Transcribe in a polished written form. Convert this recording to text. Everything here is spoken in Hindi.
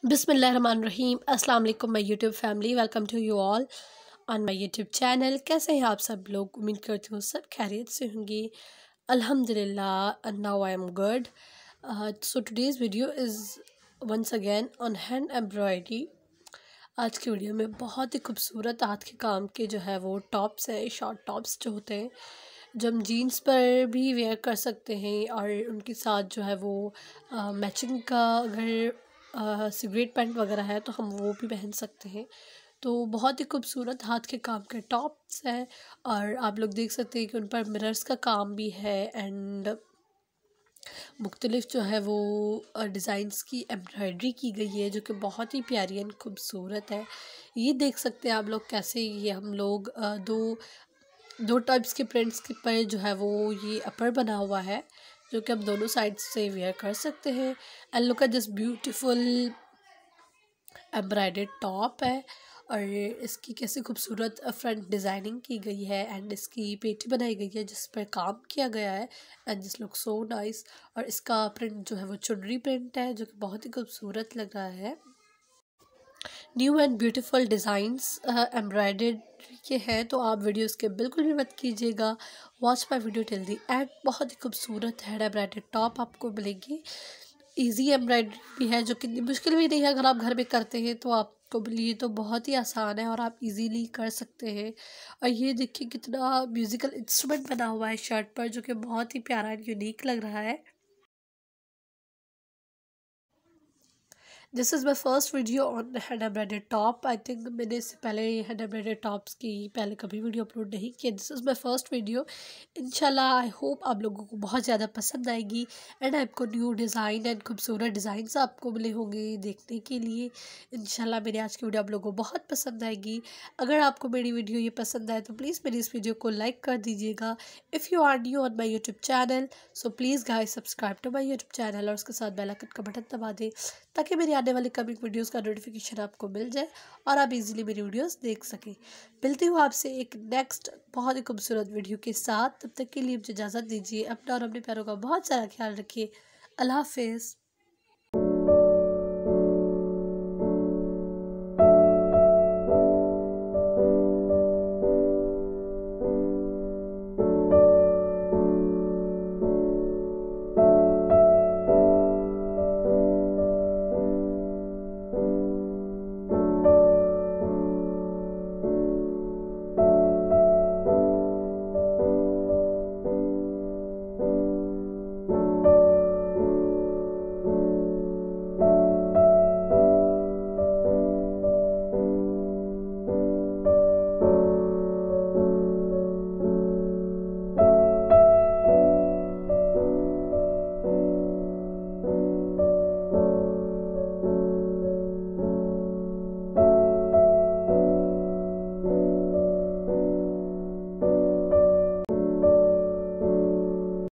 बिस्मिल्लाहिर्रहमानिर्रहीम अस्सलाम वालेकुम my YouTube family. Welcome to you all on my YouTube channel. कैसे हैं आप सब लोग? उम्मीद करती हूँ सब खैरियत से होंगे। अल्हम्दुलिल्लाह now I am good. So today's video is once again on hand embroidery. आज की वीडियो में बहुत ही खूबसूरत हाथ के काम के जो है वो टॉप्स हैं, शॉर्ट टॉप्स जो होते हैं जो हम जीन्स पर भी वेयर कर सकते हैं और उनके साथ जो है वो मैचिंग का अगर सिगरेट पैंट वगैरह है तो हम वो भी पहन सकते हैं। तो बहुत ही खूबसूरत हाथ के काम के टॉप्स हैं और आप लोग देख सकते हैं कि उन पर मिरर्स का काम भी है एंड मुख्तलिफ जो है वो डिज़ाइंस की एम्ब्रॉयडरी की गई है जो कि बहुत ही प्यारी एंड खूबसूरत है। ये देख सकते हैं आप लोग कैसे ये हम लोग दो टाइप्स के प्रिंट्स के पर जो है वो ये अपर बना हुआ है जो कि हम दोनों साइड से वेयर कर सकते हैं। And look at this beautiful embroidered top है और इसकी कैसे खूबसूरत फ्रंट डिज़ाइनिंग की गई है एंड इसकी पेटी बनाई गई है जिस पर काम किया गया है and this look so nice. और इसका प्रिंट जो है वो चुनरी प्रिंट है जो कि बहुत ही खूबसूरत लग रहा है। New and beautiful designs embroidered के हैं तो आप वीडियो इसके बिल्कुल भी मत कीजिएगा। Watch my video till the and. बहुत ही खूबसूरत हैंड एम्ब्रॉयडर्ड टॉप आपको मिलेगी। इजी एम्ब्रॉयडरी भी है जो कि मुश्किल भी नहीं है। अगर आप घर में करते हैं तो आपको लिए तो बहुत ही आसान है और आप इजीली कर सकते हैं। और ये देखिए कितना म्यूज़िकल इंस्ट्रूमेंट बना हुआ है शर्ट पर जो कि बहुत ही प्यारा एंड यूनिक लग रहा है। This is my first video on hand embroidered top. I think मैंने इससे पहले हैंड एम्ब्रॉयडर्ड टॉप्स की पहले कभी वीडियो अपलोड नहीं किया। This is my first video. इंशाल्लाह आई होप आप लोगों को बहुत ज़्यादा पसंद आएगी एंड आपको न्यू डिज़ाइन एंड खूबसूरत डिज़ाइंस आपको मिले होंगे देखने के लिए। इंशाल्लाह मेरी आज की वीडियो आप लोगों को बहुत पसंद आएगी। अगर आपको मेरी वीडियो ये पसंद आए तो प्लीज़ मेरी इस वीडियो को लाइक कर दीजिएगा। If you are new on my YouTube channel so please guys subscribe to my YouTube channel और उसके साथ बेल आइकन का बटन दबा दें ताकि मेरी आने वाली कमिंग वीडियोस का नोटिफिकेशन आपको मिल जाए और आप इजीली मेरी वीडियोस देख सकें। मिलती हूँ आपसे एक नेक्स्ट बहुत ही खूबसूरत वीडियो के साथ। तब तक के लिए मुझे इजाज़त दीजिए। अपना और अपने प्यारों का बहुत सारा ख्याल रखिए। अल्लाह हाफिज़।